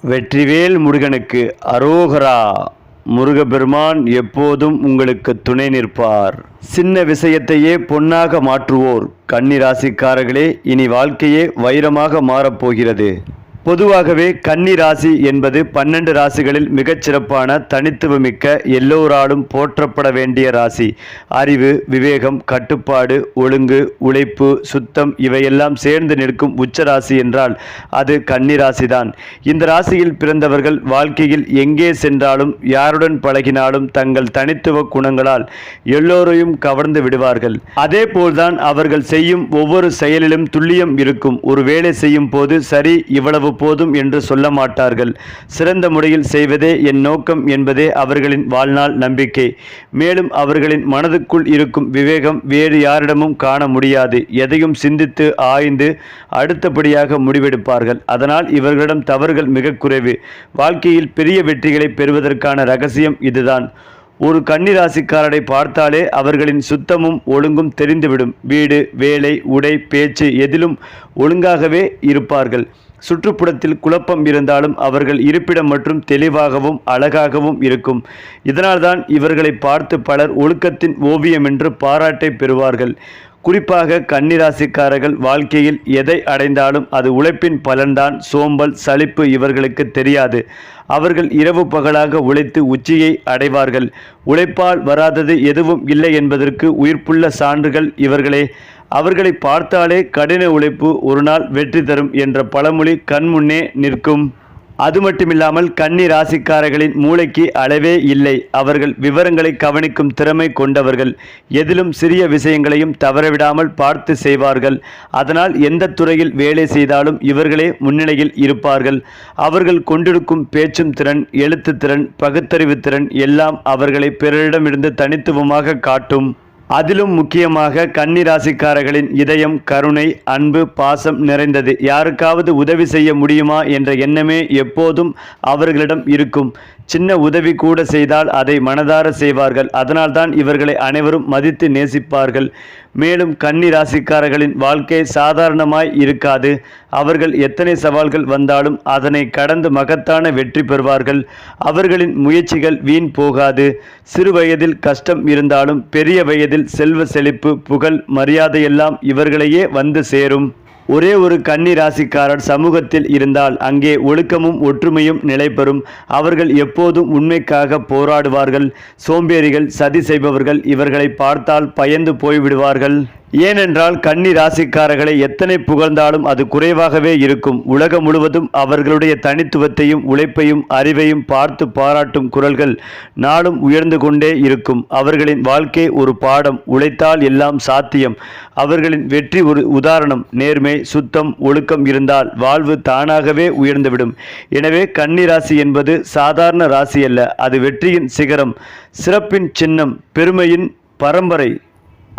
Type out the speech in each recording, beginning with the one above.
வெற்றிவேல் முருகனுக்கு அரோகரா. முருகபெருமான் எப்போதும் உங்களுக்கு துணை நிற்பார். சின்ன விஷயத்தையே பொன்னாக மாற்றுவோர் கன்னி ராசிக்காரர்களே, இனி வாழ்க்கையே வைரமாக மாறப்போகிறது. பொதுவாகவே கன்னி ராசி என்பது 12 ராசிகளில் மிகச்சிறப்பான தனித்துவமிக்க எல்லோராலும் போற்றப்பட வேண்டிய ராசி. அறிவு, விவேகம், கட்டுப்பாடு, ஒழுங்கு, உழைப்பு, சுத்தம் இவையெல்லாம் சேர்ந்து நிற்கும் உச்ச ராசி என்றால் அது கன்னி ராசிதான். இந்த ராசியில் பிறந்தவர்கள் வாழ்க்கையில் எங்கே சென்றாலும் யாருடன் பழகினாலும் தங்கள் தனித்துவ குணங்களால் எல்லோரையும் கவர்ந்து விடுவார்கள். அதே போல்தான் அவர்கள் செய்யும் ஒவ்வொரு செயலிலும் துல்லியம் இருக்கும். ஒரு வேலை செய்யும் போது சரி, இவ்வளவு போதும் என்று சொல்ல மாட்டார்கள். சிறந்த முறையில் செய்வதே என் நோக்கம் என்பதே அவர்களின் வாழ்நாள் நம்பிக்கை. மேலும் அவர்களின் மனதுக்குள் இருக்கும் விவேகம் வேறு யாரிடமும் காண முடியாது. எதையும் சிந்தித்து ஆய்ந்து அடுத்தபடியாக முடிவெடுப்பார்கள். அதனால் இவர்களிடம் தவறுகள் மிக குறைவு. வாழ்க்கையில் பெரிய வெற்றிகளை பெறுவதற்கான ரகசியம் இதுதான். ஒரு கன்னி ராசிக்காரரை பார்த்தாலே அவர்களின் சுத்தமும் ஒழுங்கும் தெரிந்துவிடும். வீடு, வேலை, உடை, பேச்சு எதிலும் ஒழுங்காகவே இருப்பார்கள். சுற்றுப்புறத்தில் குழப்பம் இருந்தாலும் அவர்கள் இருப்பிடம் மற்றும் தெளிவாகவும் அழகாகவும் இருக்கும். இதனால்தான் இவர்களை பார்த்து பலர் ஒழுக்கத்தின் ஓவியம் என்று பாராட்டை பெறுவார்கள். குறிப்பாக கன்னிராசிக்காரர்கள் வாழ்க்கையில் எதை அடைந்தாலும் அது உழைப்பின் பலன்தான். சோம்பல், சலிப்பு இவர்களுக்கு தெரியாது. அவர்கள் இரவு பகலாக உழைத்து உச்சியை அடைவார்கள். உழைப்பால் வராதது எதுவும் இல்லை என்பதற்கு உயிர்ப்புள்ள சான்றுகள் இவர்களே. அவர்களை பார்த்தாலே கடின உழைப்பு ஒரு நாள் வெற்றி தரும் என்ற பழமொழி கண்முன்னே நிற்கும். அது மட்டுமில்லாமல் கன்னி ராசிக்காரர்களின் மூளைக்கு அளவே இல்லை. அவர்கள் விவரங்களை கவனிக்கும் திறமை கொண்டவர்கள். எதிலும் சிறிய விஷயங்களையும் தவறவிடாமல் பார்த்து செய்வார்கள். அதனால் எந்த துறையில் வேலை செய்தாலும் இவர்களே முன்னிலையில் இருப்பார்கள். அவர்கள் கொண்டிருக்கும் பேச்சும் திறன், எழுத்து திறன், பகுத்தறிவு திறன் எல்லாம் அவர்களை பிறரிடமிருந்து தனித்துவமாக காட்டும். அதிலும் முக்கியமாக கன்னி ராசிக்காரர்களின் இதயம் கருணை, அன்பு, பாசம் நிறைந்தது. யாருக்காவது உதவி செய்ய முடியுமா என்ற எண்ணமே எப்போதும் அவர்களிடம் இருக்கும். சின்ன உதவி கூட செய்தால் அதை மனதார செய்வார்கள். அதனால்தான் இவர்களை அனைவரும் மதித்து நேசிப்பார்கள். மேலும் கன்னி ராசிக்காரர்களின் வாழ்க்கை சாதாரணமாய் இருக்காது. அவர்கள் எத்தனை சவால்கள் வந்தாலும் அதனை கடந்து மகத்தான வெற்றி பெறுவார்கள். அவர்களின் முயற்சிகள் வீண் போகாது. சிறு வயதில் கஷ்டம் இருந்தாலும் பெரிய வயதில் செல்வ செழிப்பு, புகழ், மரியாதையெல்லாம் இவர்களையே வந்து சேரும். ஒரே ஒரு கன்னி ராசிக்காரர் சமூகத்தில் இருந்தால் அங்கே ஒழுக்கமும் ஒற்றுமையும் நிலைபெறும். அவர்கள் எப்போதும் உண்மைக்காக போராடுவார்கள். சோம்பேறிகள், சதி செய்பவர்கள் இவர்களை பார்த்தால் பயந்து போய்விடுவார்கள். ஏனென்றால் கன்னி ராசிக்காரர்களை எத்தனை புகழ்ந்தாலும் அது குறைவாகவே இருக்கும். உலகம் முழுவதும் அவர்களுடைய தனித்துவத்தையும் உழைப்பையும் அறிவையும் பார்த்து பாராட்டும் குரல்கள் நாளும் உயர்ந்து கொண்டே இருக்கும். அவர்களின் வாழ்க்கை ஒரு பாடம். உழைத்தால் எல்லாம் சாத்தியம். அவர்களின் வெற்றி ஒரு உதாரணம். நேர்மை, சுத்தம், ஒழுக்கம் இருந்தால் வாழ்வு தானாகவே உயர்ந்துவிடும். எனவே கன்னி ராசி என்பது சாதாரண ராசி அல்ல. அது வெற்றியின் சிகரம், சிறப்பின் சின்னம், பெருமையின் பரம்பரை.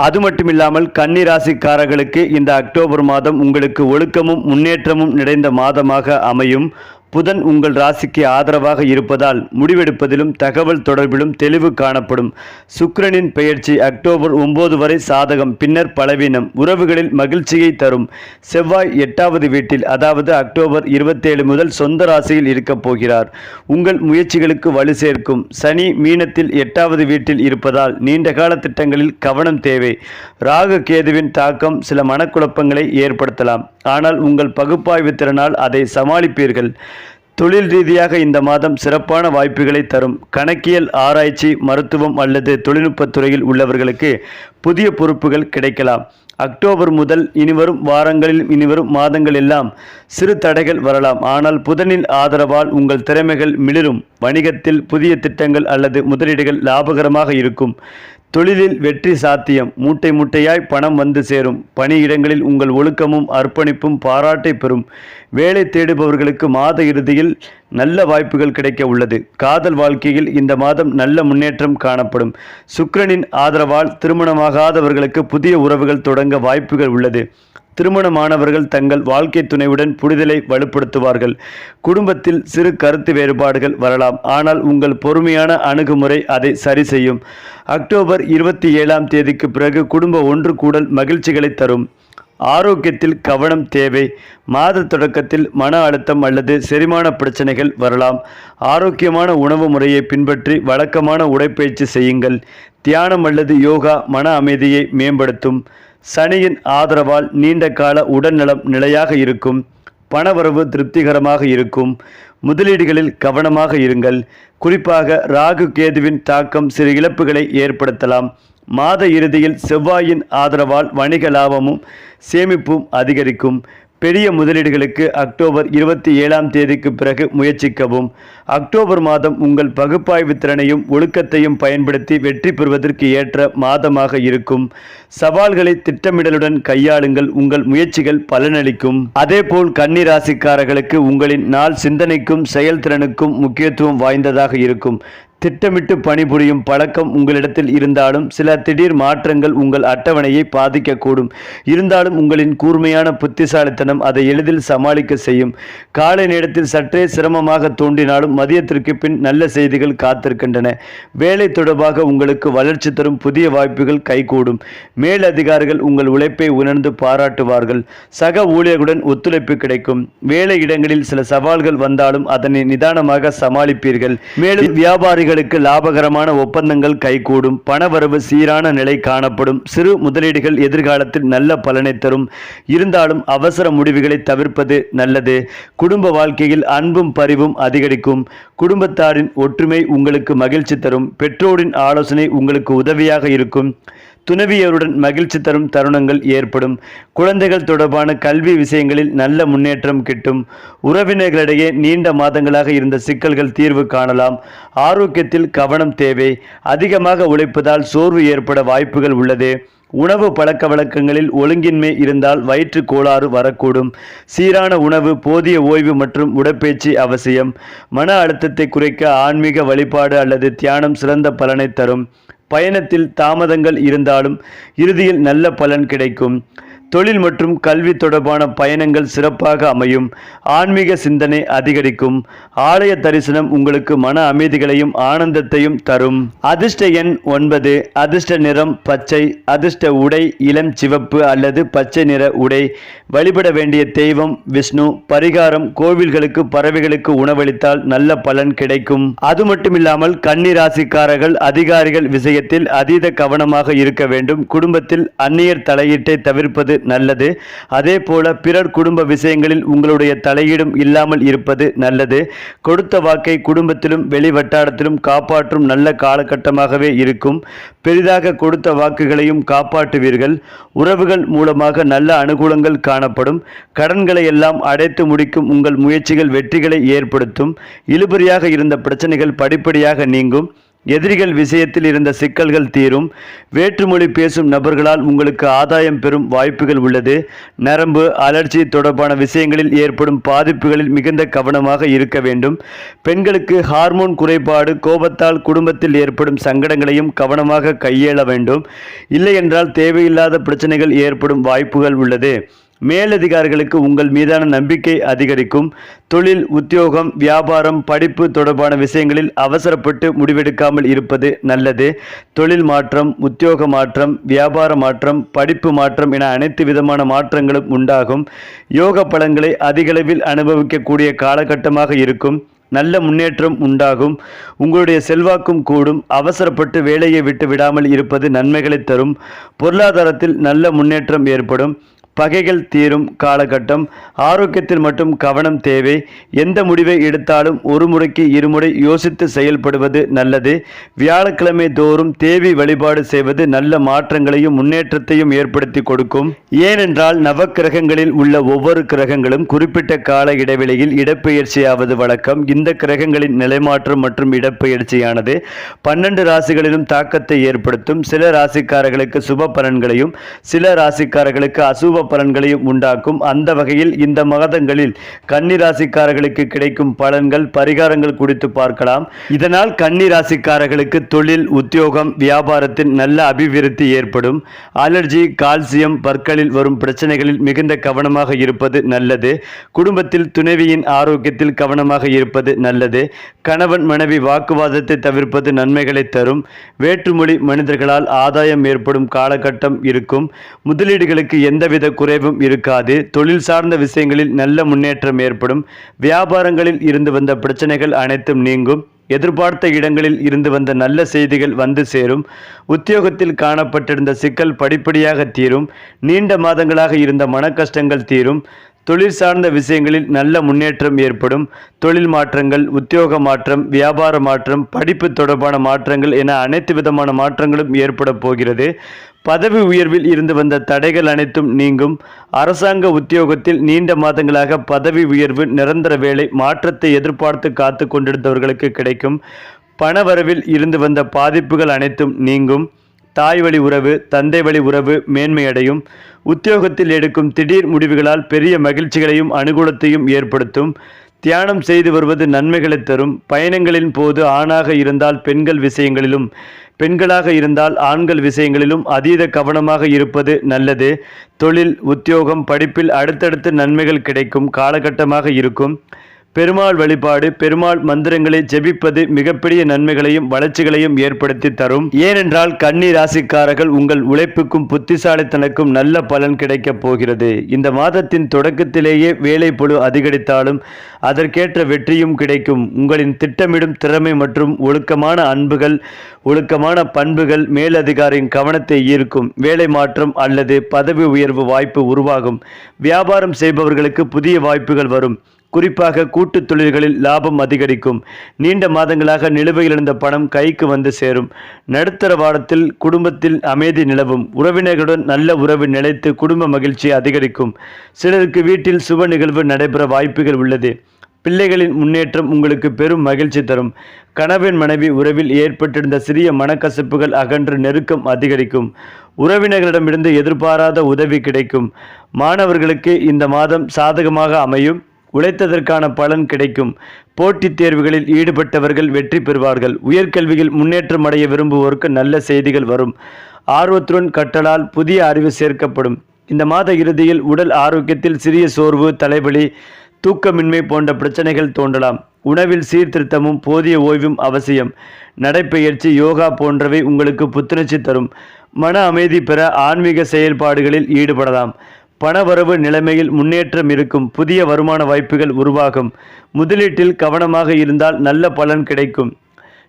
அது மட்டுமில்லாமல் கன்னி ராசிக்காரர்களுக்கு இந்த அக்டோபர் மாதம் உங்களுக்கு ஒழுக்கமும் முன்னேற்றமும் நிறைந்த மாதமாக அமையும். புதன் உங்கள் ராசிக்கு ஆதரவாக இருப்பதால் முடிவெடுப்பதிலும் தகவல் தொடர்பிலும் தெளிவு காணப்படும். சுக்கிரனின் பெயர்ச்சி அக்டோபர் 9 வரை சாதகம், பின்னர் பலவீனம். உறவுகளில் மகிழ்ச்சியை தரும். செவ்வாய் 8வது வீட்டில், அதாவது அக்டோபர் 27 முதல் சொந்த ராசியில் இருக்கப் போகிறார். உங்கள் முயற்சிகளுக்கு வலு சேர்க்கும். சனி மீனத்தில் 8வது வீட்டில் இருப்பதால் நீண்டகால திட்டங்களில் கவனம் தேவை. ராகு கேதுவின் தாக்கம் சில மனக்குழப்பங்களை ஏற்படுத்தலாம். ஆனால் உங்கள் பகுப்பாய்வு திறனால் அதை சமாளிப்பீர்கள். தொழில் ரீதியாக இந்த மாதம் சிறப்பான வாய்ப்புகளை தரும். கணக்கியல், ஆராய்ச்சி, மருத்துவம் அல்லது தொழில்நுட்பத் துறையில் உள்ளவர்களுக்கு புதிய பொறுப்புகள் கிடைக்கலாம். அக்டோபர் முதல் இனிவரும் வாரங்களில் இனிவரும் மாதங்கள் எல்லாம் சிறு தடைகள் வரலாம். ஆனால் புதனின் ஆதரவால் உங்கள் திறமைகள் மிளிரும். வணிகத்தில் புதிய திட்டங்கள் அல்லது முதலீடுகள் லாபகரமாக இருக்கும். தொழிலில் வெற்றி சாத்தியம். மூட்டை மூட்டையாய் பணம் வந்து சேரும். பணியிடங்களில் உங்கள் ஒழுக்கமும் அர்ப்பணிப்பும் பாராட்டை பெறும். வேலை தேடுபவர்களுக்கு மாத இறுதியில் நல்ல வாய்ப்புகள் கிடைக்க உள்ளது. காதல் வாழ்க்கையில் இந்த மாதம் நல்ல முன்னேற்றம் காணப்படும். சுக்கிரனின் ஆதரவால் திருமணமாகாதவர்களுக்கு புதிய உறவுகள் தொடங்க வாய்ப்புகள் உள்ளது. திருமணமானவர்கள் தங்கள் வாழ்க்கை துணையுடன் புரிதலை வலுப்படுத்துவார்கள். குடும்பத்தில் சிறு கருத்து வேறுபாடுகள் வரலாம். ஆனால் உங்கள் பொறுமையான அணுகுமுறை அதை சரி செய்யும். அக்டோபர் 27ஆம் தேதிக்கு பிறகு குடும்ப ஒன்று கூடல் மகிழ்ச்சிகளை தரும். ஆரோக்கியத்தில் கவனம் தேவை. மாத தொடக்கத்தில் மன அழுத்தம் அல்லது செரிமான பிரச்சனைகள் வரலாம். ஆரோக்கியமான உணவு முறையை பின்பற்றி வழக்கமான உடற்பயிற்சி செய்யுங்கள். தியானம் அல்லது யோகா மன அமைதியை மேம்படுத்தும். சனியின் ஆதரவால் நீண்ட கால உடல்நலம் நிலையாக இருக்கும். பணவரவு திருப்திகரமாக இருக்கும். முதலீடுகளில் கவனமாக இருங்கள். குறிப்பாக ராகு கேதுவின் தாக்கம் சிறு இழப்புகளை ஏற்படுத்தலாம். மாத இறுதியில் செவ்வாயின் ஆதரவால் வணிக லாபமும் சேமிப்பும் அதிகரிக்கும். பெரிய முதலீடுகளுக்கு அக்டோபர் 27ஆம் தேதிக்கு பிறகு முயற்சிக்கவும். அக்டோபர் மாதம் உங்கள் பகுப்பாய்வு திறனையும் ஒழுக்கத்தையும் பயன்படுத்தி வெற்றி பெறுவதற்கு ஏற்ற மாதமாக இருக்கும். சவால்களை திட்டமிடலுடன் கையாளுங்கள். உங்கள் முயற்சிகள் பலனளிக்கும். அதேபோல் கன்னி ராசிக்காரர்களுக்கு உங்களின் நாள் சிந்தனைக்கும் செயல்திறனுக்கும் முக்கியத்துவம் வாய்ந்ததாக இருக்கும். திட்டமிட்டு பணிபுரியும் பழக்கம் உங்களிடத்தில் இருந்தாலும் சில திடீர் மாற்றங்கள் உங்கள் அட்டவணையை பாதிக்கக்கூடும். இருந்தாலும் உங்களின் கூர்மையான புத்திசாலித்தனம் அதை எளிதில் சமாளிக்க செய்யும். காலை நேரத்தில் சற்றே சிரமமாக தோன்றினாலும் மதியத்திற்கு பின் நல்ல செய்திகள் காத்திருக்கின்றன. வேலை தொடர்பாக உங்களுக்கு வளர்ச்சி தரும் புதிய வாய்ப்புகள் கைகூடும். மேலதிகாரிகள் உங்கள் உழைப்பை உணர்ந்து பாராட்டுவார்கள். சக ஊழியர்களுடன் ஒத்துழைப்பு கிடைக்கும். வேலை இடங்களில் சில சவால்கள் வந்தாலும் அதனை நிதானமாக சமாளிப்பீர்கள். மேலும் வியாபாரிகள் லாபகரமான ஒப்பந்தங்கள் கைகூடும். பணவரவு சீரான நிலை காணப்படும். சிறு முதலீடுகள் எதிர்காலத்தில் நல்ல பலனை தரும். இருந்தாலும் அவசர முடிவுகளை தவிர்ப்பது நல்லது. குடும்ப வாழ்க்கையில் அன்பும் பரிவும் அதிகரிக்கும். குடும்பத்தாரின் ஒற்றுமை உங்களுக்கு மகிழ்ச்சி தரும். பெற்றோரின் ஆலோசனை உங்களுக்கு உதவியாக இருக்கும். துணைவியருடன் மகிழ்ச்சி தரும் தருணங்கள் ஏற்படும். குழந்தைகள் தொடர்பான கல்வி விஷயங்களில் நல்ல முன்னேற்றம் கிட்டும். உறவினர்களிடையே நீண்ட மாதங்களாக இருந்த சிக்கல்கள் தீர்வு காணலாம். ஆரோக்கியத்தில் கவனம் தேவை. அதிகமாக உழைப்பதால் சோர்வு ஏற்பட வாய்ப்புகள் உள்ளது. உணவு பழக்க வழக்கங்களில் ஒழுங்கின்மை இருந்தால் வயிற்று கோளாறு வரக்கூடும். சீரான உணவு, போதிய ஓய்வு மற்றும் உடற்பயிற்சி அவசியம். மன அழுத்தத்தை குறைக்க ஆன்மீக வழிபாடு அல்லது தியானம் சிறந்த பலனை தரும். பயணத்தில் தாமதங்கள் இருந்தாலும் இறுதியில் நல்ல பலன் கிடைக்கும். தொழில் மற்றும் கல்வி தொடர்பான பயணங்கள் சிறப்பாக அமையும். ஆன்மீக சிந்தனை அதிகரிக்கும். ஆலய தரிசனம் உங்களுக்கு மன அமைதிகளையும் ஆனந்தத்தையும் தரும். அதிர்ஷ்ட எண் 9. அதிர்ஷ்ட நிறம் பச்சை. அதிர்ஷ்ட உடை இளம் சிவப்பு அல்லது பச்சை நிற உடை. வழிபட வேண்டிய தெய்வம் விஷ்ணு. பரிகாரம் கோவில்களுக்கு பறவைகளுக்கு உணவளித்தால் நல்ல பலன் கிடைக்கும். அது மட்டுமில்லாமல் கன்னி ராசிக்காரர்கள் அதிகாரிகள் விஷயத்தில் அதீத கவனமாக இருக்க வேண்டும். குடும்பத்தில் அந்நியர் தலையீட்டை தவிர்ப்பது நல்லது. அதே போல பிறர் குடும்ப விஷயங்களில் உங்களுடைய தலையீடும் இல்லாமல் இருப்பது நல்லது. கொடுத்த வாக்கை குடும்பத்திலும் வெளி வட்டாரத்திலும் காப்பாற்றும் நல்ல காலகட்டமாகவே இருக்கும். பெரிதாக கொடுத்த வாக்குகளையும் காப்பாற்றுவீர்கள். உறவுகள் மூலமாக நல்ல அனுகூலங்கள் காணப்படும். கடன்களை எல்லாம் அடைத்து முடிக்கும் உங்கள் முயற்சிகள் வெற்றிகளை ஏற்படுத்தும். இழுபறியாக இருந்த பிரச்சனைகள் படிப்படியாக நீங்கும். எதிரிகள் விஷயத்தில் இருந்த சிக்கல்கள் தீரும். வேற்றுமொழி பேசும் நபர்களால் உங்களுக்கு ஆதாயம் பெறும் வாய்ப்புகள் உள்ளது. நரம்பு அலர்ஜி தொடர்பான விஷயங்களில் ஏற்படும் பாதிப்புகளில் மிகுந்த கவனமாக இருக்க வேண்டும். பெண்களுக்கு ஹார்மோன் குறைபாடு, கோபத்தால் குடும்பத்தில் ஏற்படும் சங்கடங்களையும் கவனமாக கையாள வேண்டும். இல்லையென்றால் தேவையில்லாத பிரச்சனைகள் ஏற்படும் வாய்ப்புகள் உள்ளது. மேலதிகாரிகளுக்கு உங்கள் மீதான நம்பிக்கை அதிகரிக்கும். தொழில், உத்தியோகம், வியாபாரம், படிப்பு தொடர்பான விஷயங்களில் அவசரப்பட்டு முடிவெடுக்காமல் இருப்பது நல்லது. தொழில் மாற்றம், உத்தியோக மாற்றம், வியாபார மாற்றம், படிப்பு மாற்றம் என அனைத்து விதமான மாற்றங்களும் உண்டாகும். யோக பலன்களை அதிகளவில் அனுபவிக்கக்கூடிய காலகட்டமாக இருக்கும். நல்ல முன்னேற்றம் உண்டாகும். உங்களுடைய செல்வாக்கும் கூடும். அவசரப்பட்டு வேலையை விட்டு விடாமல் இருப்பது நன்மைகளை தரும். பொருளாதாரத்தில் நல்ல முன்னேற்றம் ஏற்படும். பகைகள் தீரும் காலகட்டம். ஆரோக்கியத்தில் மட்டும் கவனம் தேவை. எந்த முடிவை எடுத்தாலும் ஒரு முறைக்கு இருமுறை யோசித்து செயல்படுவது நல்லது. வியாழக்கிழமை தோறும் தேவி வழிபாடு செய்வது நல்ல மாற்றங்களையும் முன்னேற்றத்தையும் ஏற்படுத்தி கொடுக்கும். ஏனென்றால் நவக்கிரகங்களில் உள்ள ஒவ்வொரு கிரகங்களும் குறிப்பிட்ட கால இடைவெளியில் இடப்பெயர்ச்சியாவது வழக்கம். இந்த கிரகங்களின் நிலைமாற்றம் மற்றும் இடப்பெயர்ச்சியானது 12 ராசிகளிலும் தாக்கத்தை ஏற்படுத்தும். சில ராசிக்காரர்களுக்கு சுப பலன்களையும் சில ராசிக்காரர்களுக்கு அசுப பலன்களையும் உண்டாக்கும். அந்த வகையில் இந்த மாதங்களில் கன்னி ராசிக்காரர்களுக்கு கிடைக்கும் பலன்கள், பரிகாரங்கள் குறித்து பார்க்கலாம். இதனால் கன்னி ராசிக்காரர்களுக்கு தொழில், உத்தியோகம், வியாபாரத்தில் நல்ல அபிவிருத்தி ஏற்படும். அலர்ஜி, கால்சியம், பற்களில் வரும் பிரச்சனைகளில் மிகுந்த கவனமாக இருப்பது நல்லது. குடும்பத்தில் துணைவியின் ஆரோக்கியத்தில் கவனமாக இருப்பது நல்லது. கணவன் மனைவி வாக்குவாதத்தை தவிர்ப்பது நன்மைகளை தரும். வேற்றுமொழி மனிதர்களால் ஆதாயம் ஏற்படும் காலகட்டம் இருக்கும். முதலீடுகளுக்கு எந்தவித குறைவும் இருக்காது. தொழில் சார்ந்த விஷயங்களில் நல்ல முன்னேற்றம் ஏற்படும். வியாபாரங்களில் இருந்து வந்த பிரச்சனைகள் அனைத்தும் நீங்கும். எதிர்பார்த்த இடங்களில் இருந்து வந்த நல்ல செய்திகள் வந்து சேரும். உத்தியோகத்தில் காணப்பட்டிருந்த சிக்கல் படிப்படியாக தீரும். நீண்ட மாதங்களாக இருந்த மனக்கஷ்டங்கள் தீரும். தொழில் சார்ந்த விஷயங்களில் நல்ல முன்னேற்றம் ஏற்படும். தொழில் மாற்றங்கள், உத்தியோக மாற்றம், வியாபார மாற்றம், படிப்பு தொடர்பான மாற்றங்கள் என அனைத்து விதமான மாற்றங்களும் ஏற்பட போகிறது. பதவி உயர்வில் இருந்து வந்த தடைகள் அனைத்தும் நீங்கும். அரசாங்க உத்தியோகத்தில் நீண்ட மாதங்களாக பதவி உயர்வு, நிரந்தர வேலை, மாற்றத்தை எதிர்பார்த்து காத்து கொண்டிருந்தவர்களுக்கு கிடைக்கும். பணவரவில் இருந்து வந்த பாதிப்புகள் அனைத்தும் நீங்கும். தாய் வழி உறவு, தந்தை வழி உறவு மேன்மையடையும். உத்தியோகத்தில் எடுக்கும் திடீர் முடிவுகளால் பெரிய மகிழ்ச்சிகளையும் அனுகூலத்தையும் ஏற்படுத்தும். தியானம் செய்து வருவது நன்மைகளை தரும். பயணங்களின் போது ஆணாக இருந்தால் பெண்கள் விஷயங்களிலும், பெண்களாக இருந்தால் ஆண்கள் விஷயங்களிலும் அதீத கவனமாக இருப்பது நல்லது. தொழில், உத்தியோகம், படிப்பில் அடுத்தடுத்து நன்மைகள் கிடைக்கும் காலகட்டமாக இருக்கும். பெருமாள் வழிபாடு, பெருமாள் மந்திரங்களை ஜெபிப்பது மிகப்பெரிய நன்மைகளையும் வளர்ச்சிகளையும் ஏற்படுத்தி தரும். ஏனென்றால் கன்னி ராசிக்காரர்கள் உங்கள் உழைப்புக்கும் புத்திசாலித்தனக்கும் நல்ல பலன் கிடைக்கப் போகிறது. இந்த மாதத்தின் தொடக்கத்திலேயே வேலை பளு அதிகரித்தாலும் அதற்கேற்ற வெற்றியும் கிடைக்கும். உங்களின் திட்டமிடும் திறமை மற்றும் ஒழுக்கமான பண்புகள் மேலதிகாரியின் கவனத்தை ஈர்க்கும். வேலை மாற்றம் அல்லது பதவி உயர்வு வாய்ப்பு உருவாகும். வியாபாரம் செய்பவர்களுக்கு புதிய வாய்ப்புகள் வரும். குறிப்பாக கூட்டுத் தொழில்களில் லாபம் அதிகரிக்கும். நீண்ட மாதங்களாக நிலுவையில் இருந்த பணம் கைக்கு வந்து சேரும். நடுத்தர வாரத்தில் குடும்பத்தில் அமைதி நிலவும். உறவினர்களுடன் நல்ல உறவு நிலைத்து குடும்ப மகிழ்ச்சி அதிகரிக்கும். சிலருக்கு வீட்டில் சுப நிகழ்வு நடைபெற வாய்ப்புகள் உள்ளது. பிள்ளைகளின் முன்னேற்றம் உங்களுக்கு பெரும் மகிழ்ச்சி தரும். கணவன் மனைவி உறவில் ஏற்பட்டிருந்த சிறிய மனக்கசப்புகள் அகன்று நெருக்கம் அதிகரிக்கும். உறவினர்களிடமிருந்து எதிர்பாராத உதவி கிடைக்கும். மாணவர்களுக்கு இந்த மாதம் சாதகமாக அமையும். உழைத்ததற்கான பலன் கிடைக்கும். போட்டித் தேர்வுகளில் ஈடுபட்டவர்கள் வெற்றி பெறுவார்கள். உயர்கல்வியில் முன்னேற்றம் அடைய விரும்புவோருக்கு நல்ல செய்திகள் வரும். ஆர்வத்துடன் கற்றலால் புதிய அறிவு சேர்க்கப்படும். இந்த மாத இறுதியில் உடல் ஆரோக்கியத்தில் சிறிய சோர்வு, தலைவலி, தூக்கமின்மை போன்ற பிரச்சனைகள் தோன்றலாம். உணவில் சீர்திருத்தமும் போதிய ஓய்வும் அவசியம். நடைப்பயிற்சி, யோகா போன்றவை உங்களுக்கு புத்துணர்ச்சி தரும். மன அமைதி பெற ஆன்மீக செயல்பாடுகளில் ஈடுபடலாம். பணவரவு நிலைமையில் முன்னேற்றம் இருக்கும். புதிய வருமான வாய்ப்புகள் உருவாகும். முதலீட்டில் கவனமாக இருந்தால் நல்ல பலன் கிடைக்கும்.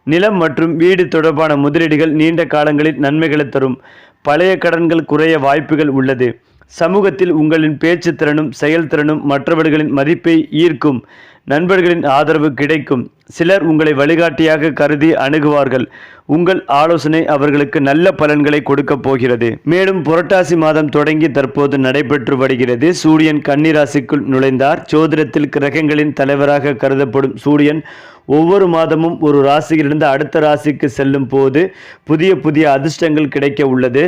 நிலம் மற்றும் வீடு தொடர்பான முதலீடுகள் நீண்ட காலங்களில் நன்மைகளை தரும். பழைய கடன்கள் குறைய வாய்ப்புகள் உள்ளது. சமூகத்தில் உங்களின் பேச்சு திறனும் செயல்திறனும் மற்றவர்களின் மதிப்பை ஈர்க்கும். நண்பர்களின் ஆதரவு கிடைக்கும். சிலர் உங்களை வழிகாட்டியாக கருதி அணுகுவார்கள். உங்கள் ஆலோசனை அவர்களுக்கு நல்ல பலன்களை கொடுக்க போகிறது. மேலும் புரட்டாசி மாதம் தொடங்கி தற்போது நடைபெற்று வருகிறது. சூரியன் கன்னி ராசிக்குள் நுழைந்தார். ஜோதிடத்தில் கிரகங்களின் தலைவராக கருதப்படும் சூரியன் ஒவ்வொரு மாதமும் ஒரு ராசியிலிருந்து அடுத்த ராசிக்கு செல்லும் போது புதிய அதிர்ஷ்டங்கள் கிடைக்க உள்ளது.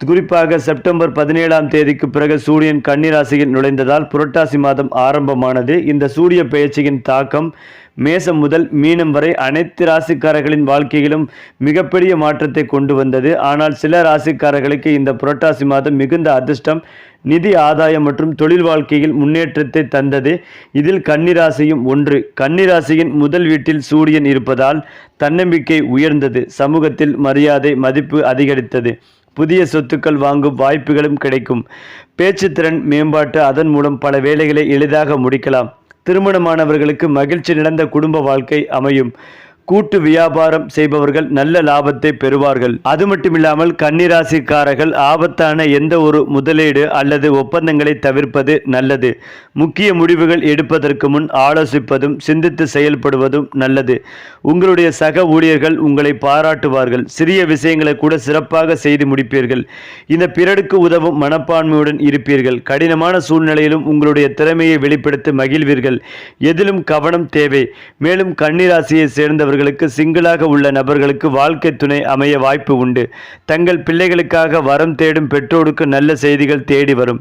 குறிப்பாக செப்டம்பர் 17ஆம் தேதிக்கு பிறகு சூரியன் கன்னி ராசியில் நுழைந்ததால் புரட்டாசி மாதம் ஆரம்பமானது. இந்த சூரிய பெயர்ச்சியின் தாக்கம் மேசம் முதல் மீனம் வரை அனைத்து ராசிக்காரர்களின் வாழ்க்கையிலும் மிகப்பெரிய மாற்றத்தை கொண்டு வந்தது. ஆனால் சில ராசிக்காரர்களுக்கு இந்த புரட்டாசி மாதம் மிகுந்த அதிர்ஷ்டம், நிதி ஆதாயம் மற்றும் தொழில் வாழ்க்கையில் முன்னேற்றத்தை தந்தது. இதில் கன்னிராசியும் ஒன்று. கன்னிராசியின் முதல் வீட்டில் சூரியன் இருப்பதால் தன்னம்பிக்கை உயர்ந்தது. சமூகத்தில் மரியாதை, மதிப்பு அதிகரித்தது. புதிய சொத்துக்கள் வாங்கும் வாய்ப்புகளும் கிடைக்கும். பேச்சுத்திறன் மேம்பாட்டு, அதன் மூலம் பல வேலைகளை எளிதாக முடிக்கலாம். திருமணமானவர்களுக்கு மகிழ்ச்சி நிறைந்த குடும்ப வாழ்க்கை அமையும். கூட்டு வியாபாரம் செய்பவர்கள் நல்ல லாபத்தை பெறுவார்கள். அது மட்டுமில்லாமல் கன்னிராசிக்காரர்கள் ஆபத்தான எந்த ஒரு முதலீடு அல்லது ஒப்பந்தங்களை தவிர்ப்பது நல்லது. முக்கிய முடிவுகள் எடுப்பதற்கு முன் ஆலோசிப்பதும் சிந்தித்து செயல்படுவதும் நல்லது. உங்களுடைய சக ஊழியர்கள் உங்களை பாராட்டுவார்கள். சிறிய விஷயங்களை கூட சிறப்பாக செய்து முடிப்பீர்கள். இந்த பிறருக்கு உதவும் மனப்பான்மையுடன் இருப்பீர்கள். கடினமான சூழ்நிலையிலும் உங்களுடைய திறமையை வெளிப்படுத்தி மகிழ்வீர்கள். எதிலும் கவனம் தேவை. மேலும் கன்னிராசியை சேர்ந்தவர்களுக்கு சிங்கிளாக உள்ள நபர்களுக்கு வாழ்க்கை துணை அமைய வாய்ப்பு உண்டு. தங்கள் பிள்ளைகளுக்காக வரம் தேடும் பெற்றோருக்கு நல்ல செய்திகள் தேடி வரும்.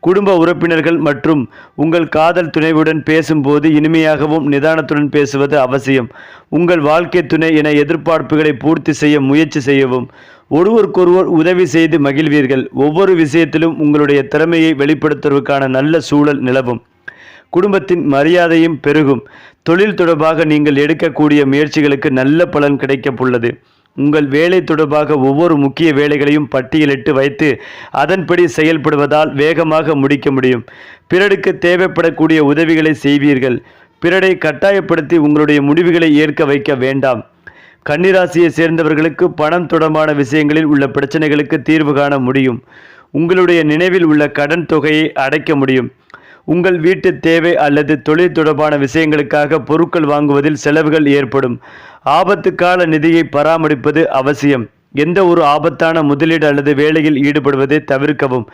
குடும்ப உறுப்பினர்கள் மற்றும் உங்கள் காதல் துணைவுடன் பேசும்போது இனிமையாகவும் நிதானத்துடன் பேசுவது அவசியம். உங்கள் வாழ்க்கை துணை என எதிர்பார்ப்புகளை பூர்த்தி செய்ய முயற்சி செய்யவும். ஒருவருக்கொருவர் உதவி செய்து மகிழ்வீர்கள். ஒவ்வொரு விஷயத்திலும் உங்களுடைய திறமையை வெளிப்படுத்துவதற்கான நல்ல சூழல் நிலவும். குடும்பத்தின் மரியாதையும் பெருகும். தொழில் தொடர்பாக நீங்கள் எடுக்கக்கூடிய முயற்சிகளுக்கு நல்ல பலன் கிடைக்கப் உள்ளது. உங்கள் வேலை தொடர்பாக ஒவ்வொரு முக்கிய வேலைகளையும் பட்டியலிட்டு வைத்து அதன்படி செயல்படுவதால் வேகமாக முடிக்க முடியும். பிறருக்கு தேவைப்படக்கூடிய உதவிகளை செய்வீர்கள். பிறரை கட்டாயப்படுத்தி உங்களுடைய முடிவுகளை ஏற்க வைக்க வேண்டாம். கன்னிராசியை சேர்ந்தவர்களுக்கு பணம் தொடர்பான விஷயங்களில் உள்ள பிரச்சனைகளுக்கு தீர்வு காண முடியும். உங்களுடைய நினைவில் உள்ள கடன் தொகையை அடைக்க முடியும். உங்கள் வீட்டு தேவை அல்லது தொழில் தொடர்பான விஷயங்களுக்காக பொருட்கள் வாங்குவதில் செலவுகள் ஏற்படும். ஆபத்து கால நிதியை பராமரிப்பது அவசியம். எந்த ஒரு ஆபத்தான முதலீடு அல்லது வேலையில் ஈடுபடுவதை தவிர்க்கவும்.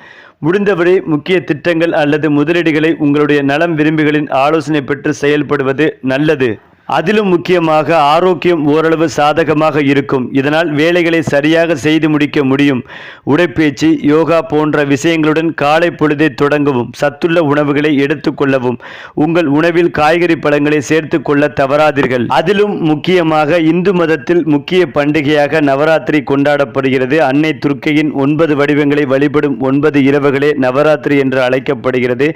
முடிந்தவரை முக்கிய திட்டங்கள் அல்லது முதலீடுகளை உங்களுடைய நலம் விரும்பிகளின் ஆலோசனை பெற்று செயல்படுவது நல்லது. அதிலும் முக்கியமாக ஆரோக்கியம் ஓரளவு சாதகமாக இருக்கும். இதனால் வேலைகளை சரியாக செய்து முடிக்க முடியும். உடற்பயிற்சி, யோகா போன்ற விஷயங்களுடன் காலை பொழுதை தொடங்கவும். சத்துள்ள உணவுகளை எடுத்துக்கொள்ளவும். உங்கள் உணவில் காய்கறி பழங்களை சேர்த்து கொள்ள தவறாதீர்கள். அதிலும் முக்கியமாக இந்து மதத்தில் முக்கிய பண்டிகையாக நவராத்திரி கொண்டாடப்படுகிறது. அன்னை துர்க்கையின் 9 வடிவங்களை வழிபடும் 9 இரவுகளே நவராத்திரி என்று அழைக்கப்படுகிறது.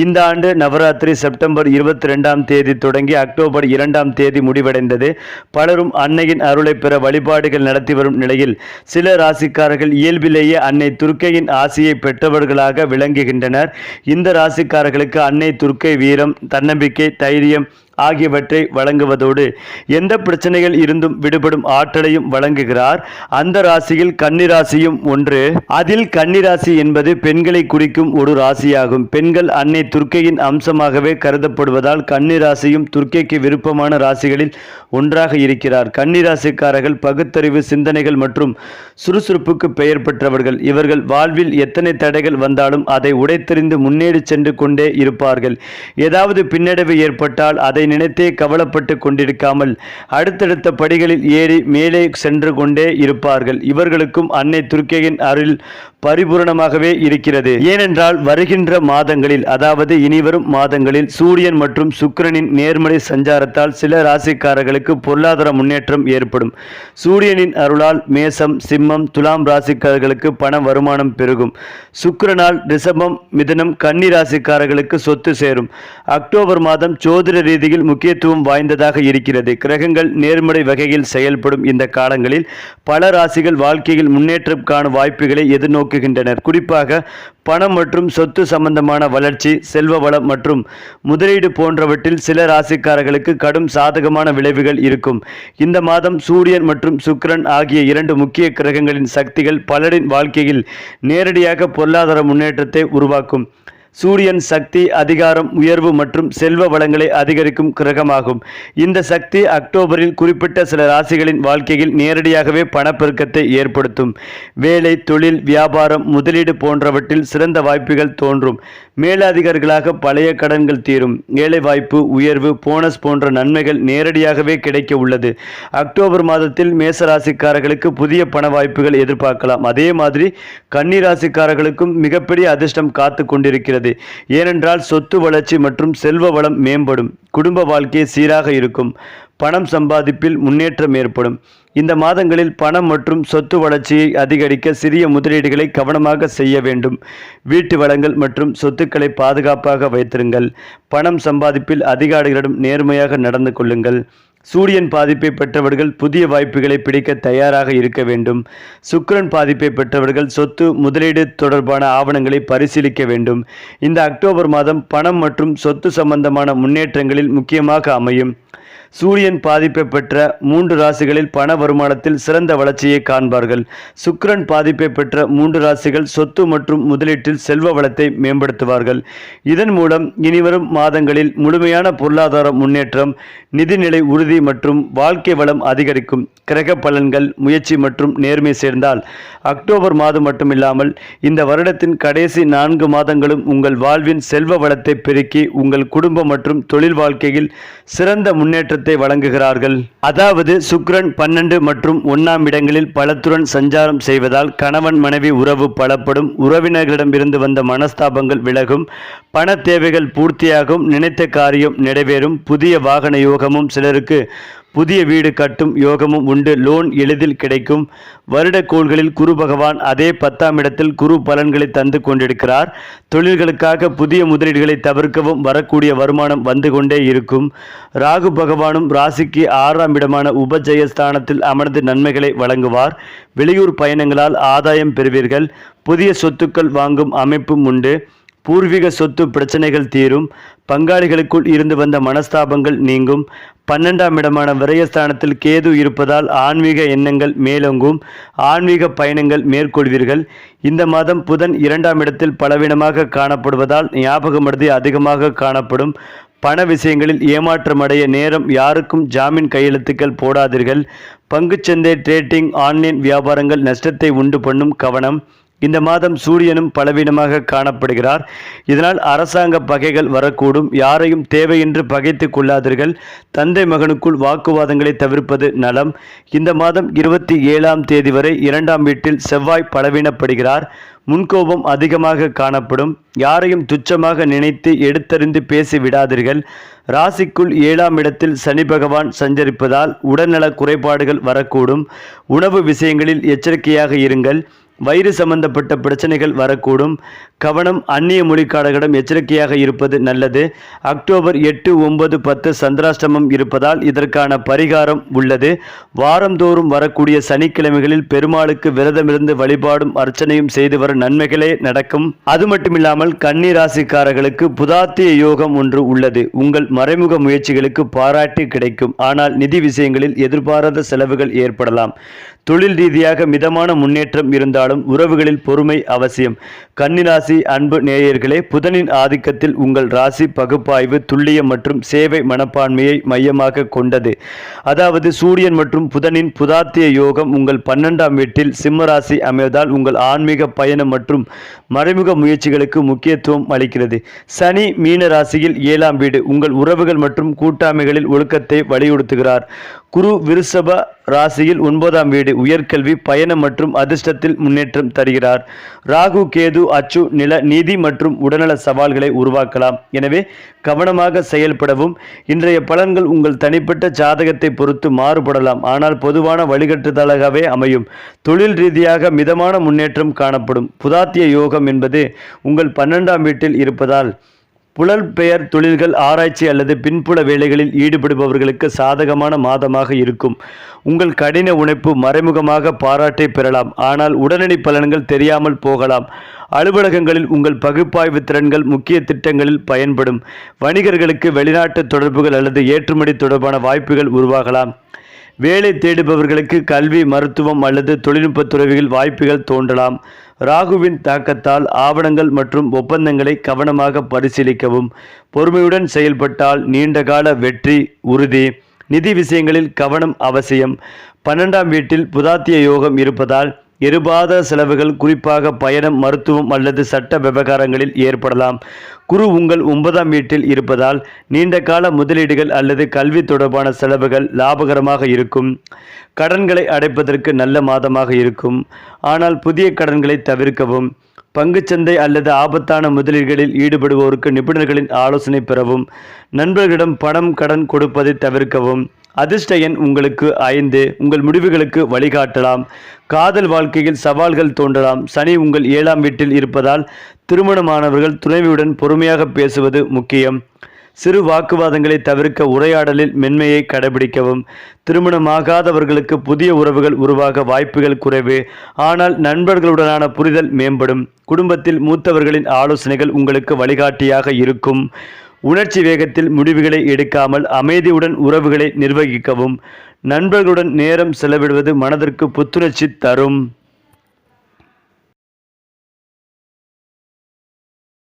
இந்த ஆண்டு நவராத்திரி செப்டம்பர் 22ஆம் தேதி தொடங்கி அக்டோபர் 2ஆம் தேதி முடிவடைந்தது. பலரும் அன்னையின் அருளை பெற வழிபாடுகள் நடத்தி வரும் நிலையில் சில ராசிக்காரர்கள் இயல்பிலேயே அன்னை துர்க்கையின் ஆசியை பெற்றவர்களாக விளங்குகின்றனர். இந்த ராசிக்காரர்களுக்கு அன்னை துர்க்கை வீரம், தன்னம்பிக்கை, தைரியம் ஆகியவற்றை வழங்குவதோடு எந்த பிரச்சனைகள் இருந்தும் விடுபடும் ஆற்றலையும் வழங்குகிறார். அந்த ராசியில் கன்னிராசியும் ஒன்று. அதில் கன்னிராசி என்பது பெண்களை குறிக்கும் ஒரு ராசியாகும். பெண்கள் அன்னை துர்க்கையின் அம்சமாகவே கருதப்படுவதால் கன்னிராசியும் துர்க்கைக்கு விருப்பமான ராசிகளில் ஒன்றாக இருக்கிறார். கன்னிராசிக்காரர்கள் பகுத்தறிவு, சிந்தனைகள் மற்றும் சுறுசுறுப்புக்கு பெயர் பெற்றவர்கள். இவர்கள் வாழ்வில் எத்தனை தடைகள் வந்தாலும் அதை உடைத்தெறிந்து முன்னேறி சென்று கொண்டே இருப்பார்கள். ஏதாவது பின்னடைவு ஏற்பட்டால் அதை நினைத்தே கவலைப்பட்டு கொண்டிருக்காமல் அடுத்தடுத்த படிகளில் ஏறி மேலே சென்று கொண்டே இருப்பார்கள். இவர்களுக்கும் அன்னை துர்க்கையின் அருள் பரிபூரணமாகவே இருக்கிறது. ஏனென்றால் வருகின்ற மாதங்களில், அதாவது இனிவரும் மாதங்களில் சூரியன் மற்றும் சுக்கிரனின் நேர்மறை சஞ்சாரத்தால் சில ராசிக்காரர்களுக்கு பொருளாதார முன்னேற்றம் ஏற்படும். சூரியனின் அருளால் மேசம், சிம்மம், துலாம் ராசிக்காரர்களுக்கு பண வருமானம் பெருகும். சுக்கிரனால் ரிஷபம், மிதுனம், கன்னி ராசிக்காரர்களுக்கு சொத்து சேரும். அக்டோபர் மாதம் ஜோதிட ரீதியில் முக்கியத்துவம் வாய்ந்ததாக இருக்கிறது. கிரகங்கள் நேர்மறை வகையில் செயல்படும் இந்த காலங்களில் பல ராசிகள் வாழ்க்கையில் முன்னேற்றம் காணும் வாய்ப்புகளை எதிர்நோக்குகின்றனர். குறிப்பாக பணம் மற்றும் சொத்து சம்பந்தமான வளர்ச்சி, செல்வ வளம் மற்றும் முதலீடு போன்றவற்றில் சில ராசிக்காரர்களுக்கு கடும் சாதகமான விளைவுகள் இருக்கும். இந்த மாதம் சூரியன் மற்றும் சுக்கிரன் ஆகிய 2 முக்கிய கிரகங்களின் சக்திகள் பலரின் வாழ்க்கையில் நேரடியாக பொருளாதார முன்னேற்றத்தை உருவாக்கும். சூரியன் சக்தி, அதிகாரம், உயர்வு மற்றும் செல்வ வளங்களை அதிகரிக்கும் கிரகமாகும். இந்த சக்தி அக்டோபரில் குறிப்பிட்ட சில ராசிகளின் வாழ்க்கையில் நேரடியாகவே பணப்பெருக்கத்தை ஏற்படுத்தும். வேலை, தொழில், வியாபாரம், முதலீடு போன்றவற்றில் சிறந்த வாய்ப்புகள் தோன்றும். மேலதிகாரிகளாக பழைய கடன்கள் தீரும். வேலை வாய்ப்பு, உயர்வு, போனஸ் போன்ற நன்மைகள் நேரடியாகவே கிடைக்க உள்ளது. அக்டோபர் மாதத்தில் மேசராசிக்காரர்களுக்கு புதிய பண வாய்ப்புகள் எதிர்பார்க்கலாம். அதே மாதிரி கன்னிராசிக்காரர்களுக்கும் மிகப்பெரிய அதிர்ஷ்டம் காத்து கொண்டிருக்கிறது. ஏனென்றால் சொத்து வளர்ச்சி மற்றும் செல்வ வளம் மேம்படும். குடும்ப வாழ்க்கை சீராக இருக்கும். பணம் சம்பாதிப்பில் முன்னேற்றம் ஏற்படும். இந்த மாதங்களில் பணம் மற்றும் சொத்து வளர்ச்சியை அதிகரிக்க சிறிய முதலீடுகளை கவனமாக செய்ய வேண்டும். வீட்டு வளங்கள் மற்றும் சொத்துக்களை பாதுகாப்பாக வைத்திருங்கள். பணம் சம்பாதிப்பில் அதிகாரிகளிடம் நேர்மையாக நடந்து கொள்ளுங்கள். சூரியன் பாதிப்பை பெற்றவர்கள் புதிய வாய்ப்புகளை பிடிக்க தயாராக இருக்க வேண்டும். சுக்கிரன் பாதிப்பை பெற்றவர்கள் சொத்து, முதலீடு தொடர்பான ஆவணங்களை பரிசீலிக்க வேண்டும். இந்த அக்டோபர் மாதம் பணம் மற்றும் சொத்து சம்பந்தமான முன்னேற்றங்களில் முக்கியமாக அமையும். சூரியன் பாதிப்பை பெற்ற 3 ராசிகளில் பண வருமானத்தில் சிறந்த வளர்ச்சியை காண்பார்கள். சுக்கிரன் பாதிப்பை பெற்ற 3 ராசிகள் சொத்து மற்றும் முதலீட்டில் செல்வ வளத்தை மேம்படுத்துவார்கள். இதன் மூலம் இனிவரும் மாதங்களில் முழுமையான பொருளாதார முன்னேற்றம், நிதிநிலை உறுதி மற்றும் வாழ்க்கை வளம் அதிகரிக்கும். கிரக பலன்கள், முயற்சி மற்றும் நேர்மை சேர்ந்தால் அக்டோபர் மாதம் மட்டுமில்லாமல் இந்த வருடத்தின் கடைசி 4 மாதங்களும் உங்கள் வாழ்வின் செல்வ வளத்தை பெருக்கி உங்கள் குடும்பம் மற்றும் தொழில் வாழ்க்கையில் சிறந்த முன்னேற்றத்தை வழங்குகிறார்கள். அதாவது சுக்கிரன் 12 மற்றும் 1ஆம் இடங்களில் பலத்துடன் சஞ்சாரம் செய்வதால் கணவன் மனைவி உறவு பலப்படும். உறவினர்களிடமிருந்து வந்த மனஸ்தாபங்கள் விலகும். பண தேவைகள் பூர்த்தியாகும். நினைத்த காரியம் நிறைவேறும். புதிய வாகன யோகமும் சிலருக்கு புதிய வீடு கட்டும் யோகமும் உண்டு. லோன் எளிதில் கிடைக்கும். வருட கோள்களில் குரு பகவான் அதே 10ஆம் இடத்தில் குரு பலன்களை தந்து கொண்டிருக்கிறார். தொழில்களுக்காக புதிய முதலீடுகளை தவிர்க்கவும் வரக்கூடிய வருமானம் வந்து கொண்டே இருக்கும். ராகு பகவானும் ராசிக்கு 6ஆம் இடமான உபஜயஸ்தானத்தில் அமர்ந்து நன்மைகளை வழங்குவார். வெளியூர் பயணங்களால் ஆதாயம் பெறுவீர்கள். புதிய சொத்துக்கள் வாங்கும் அமைப்பும் உண்டு. பூர்வீக சொத்து பிரச்சனைகள் தீரும். பங்காளிகளுக்குள் இருந்து வந்த மனஸ்தாபங்கள் நீங்கும். 12ஆம் இடமான விரயஸ்தானத்தில் கேது இருப்பதால் ஆன்மீக எண்ணங்கள் மேலோங்கும். ஆன்மீக பயணங்கள் மேற்கொள்வீர்கள். இந்த மாதம் புதன் 2ஆம் இடத்தில் பலவீனமாக காணப்படுவதால் ஞாபக மறதி அதிகமாக காணப்படும். பண விஷயங்களில் ஏமாற்றமடைய நேரம். யாருக்கும் ஜாமீன் கையெழுத்துக்கள் போடாதீர்கள். பங்குச்சந்தை, ட்ரேடிங், ஆன்லைன் வியாபாரங்கள் நஷ்டத்தை உண்டு பண்ணும். கவனம். இந்த மாதம் சூரியனும் பலவீனமாக காணப்படுகிறார். இதனால் அரசாங்க பகைகள் வரக்கூடும். யாரையும் தேவையின்றி பகைத்து கொள்ளாதீர்கள். தந்தை மகனுக்குள் வாக்குவாதங்களை தவிர்ப்பது நலம். இந்த மாதம் 27ஆம் தேதி வரை 2ஆம் வீட்டில் செவ்வாய் பலவீனப்படுகிறார். முன்கோபம் அதிகமாக காணப்படும். யாரையும் துச்சமாக நினைத்து எடுத்தறிந்து பேசி விடாதீர்கள். ராசிக்குள் 7ஆம் இடத்தில் சனி பகவான் சஞ்சரிப்பதால் உடல்நல குறைபாடுகள் வரக்கூடும். உணவு விஷயங்களில் எச்சரிக்கையாக இருங்கள். வயிறு சம்பந்தப்பட்ட பிரச்சனைகள் வரக்கூடும். கவனம். அந்நிய மொழிக்காரர்களிடம் எச்சரிக்கையாக இருப்பது நல்லது. அக்டோபர் 8, 9, 10 சந்திராஷ்டமம் இருப்பதால் இதற்கான பரிகாரம் உள்ளது. வாரந்தோறும் வரக்கூடிய சனிக்கிழமைகளில் பெருமாளுக்கு விரதமிருந்து வழிபாடும் அர்ச்சனையும் செய்து வர நன்மைகளே நடக்கும். அது மட்டுமில்லாமல் கன்னி ராசிக்காரர்களுக்கு புதாத்திய யோகம் ஒன்று உள்ளது. உங்கள் மறைமுக முயற்சிகளுக்கு பாராட்டு கிடைக்கும். ஆனால் நிதி விஷயங்களில் எதிர்பாராத செலவுகள் ஏற்படலாம். தொழில் ரீதியாக மிதமான முன்னேற்றம் இருந்தாலும் உறவுகளில் பொறுமை அவசியம். கன்னிராசி அன்பு நேயர்களே, புதனின் ஆதிக்கத்தில் உங்கள் ராசி பகுப்பாய்வு துல்லியம் மற்றும் சேவை மனப்பான்மையை மையமாக கொண்டது. அதாவது சூரியன் மற்றும் புதனின் புதாத்திய யோகம் உங்கள் 12ஆம் வீட்டில் சிம்ம ராசி அமைவதால் உங்கள் ஆன்மீக பயணம் மற்றும் மறைமுக முயற்சிகளுக்கு முக்கியத்துவம் அளிக்கிறது. சனி மீன ராசியில் 7ஆம் வீடு உங்கள் உறவுகள் மற்றும் கூட்டாமைகளில் ஒழுக்கத்தை வலியுறுத்துகிறார். குரு விருஷப ராசியில் 9ஆம் வீடு உயர்கல்வி பயணம் மற்றும் அதிர்ஷ்டத்தில் முன்னேற்றம் தருகிறார். ராகு கேது அச்சு நில நீதி மற்றும் உடல்நல சவால்களை உருவாக்கலாம். எனவே கவனமாக செயல்படவும். இன்றைய பலன்கள் உங்கள் தனிப்பட்ட ஜாதகத்தை பொறுத்து மாறுபடலாம். ஆனால் பொதுவான வழிகட்டுதலாகவே அமையும். தொழில் ரீதியாக மிதமான முன்னேற்றம் காணப்படும். புதாத்திய யோகம் என்பது உங்கள் 12ஆம் வீட்டில் இருப்பதால் புலம்பெயர் தொழில்கள், ஆராய்ச்சி அல்லது பின்புல வேலைகளில் ஈடுபடுபவர்களுக்கு சாதகமான மாதமாக இருக்கும். உங்கள் கடின உழைப்பு மறைமுகமாக பாராட்டை பெறலாம். ஆனால் உடனடி பலன்கள் தெரியாமல் போகலாம். அலுவலகங்களில் உங்கள் பகுப்பாய்வு திறன்கள் முக்கிய திட்டங்களில் பயன்படும். வணிகர்களுக்கு வெளிநாட்டு தொடர்புகள் அல்லது ஏற்றுமதி தொடர்பான வாய்ப்புகள் உருவாகலாம். வேலை தேடுபவர்களுக்கு கல்வி, மருத்துவம் அல்லது தொழில்நுட்ப துறைகளில் வாய்ப்புகள் தோன்றலாம். ராகுவின் தாக்கத்தால் ஆவணங்கள் மற்றும் ஒப்பந்தங்களை கவனமாக பரிசீலிக்கவும். பொறுமையுடன் செயல்பட்டால் நீண்டகால வெற்றி உறுதி. நிதி விஷயங்களில் கவனம் அவசியம். 12ஆம் வீட்டில் புதாத்திய யோகம் இருப்பதால் எதிர்பாராத செலவுகள் குறிப்பாக பயணம், மருத்துவம் அல்லது சட்ட விவகாரங்களில் ஏற்படலாம். குரு உங்கள் 9ஆம் வீட்டில் இருப்பதால் நீண்டகால முதலீடுகள் அல்லது கல்வி தொடர்பான செலவுகள் லாபகரமாக இருக்கும். கடன்களை அடைப்பதற்கு நல்ல மாதமாக இருக்கும். ஆனால் புதிய கடன்களை தவிர்க்கவும். பங்குச்சந்தை அல்லது ஆபத்தான முதலீடுகளில் ஈடுபடுவோருக்கு நிபுணர்களின் ஆலோசனை பெறவும். நண்பர்களிடம் பணம் கடன் கொடுப்பதை தவிர்க்கவும். அதிர்ஷ்ட எண் உங்களுக்கு 5. உங்கள் முடிவுகளுக்கு வழிகாட்டலாம். காதல் வாழ்க்கையில் சவால்கள் தோன்றலாம். சனி உங்கள் 7ஆம் வீட்டில் இருப்பதால் திருமணமானவர்கள் துணைவியுடன் பொறுமையாக பேசுவது முக்கியம். சிறு வாக்குவாதங்களை தவிர்க்க உரையாடலில் மென்மையை கடைபிடிக்கவும். திருமணமாகாதவர்களுக்கு புதிய உறவுகள் உருவாக வாய்ப்புகள் குறைவு. ஆனால் நண்பர்களுடனான புரிதல் மேம்படும். குடும்பத்தில் மூத்தவர்களின் ஆலோசனைகள் உங்களுக்கு வழிகாட்டியாக இருக்கும். உணர்ச்சி வேகத்தில் முடிவுகளை எடுக்காமல் அமைதியுடன் உறவுகளை நிர்வகிக்கவும். நண்பர்களுடன் நேரம் செலவிடுவது மனதிற்கு புத்துணர்ச்சி தரும்.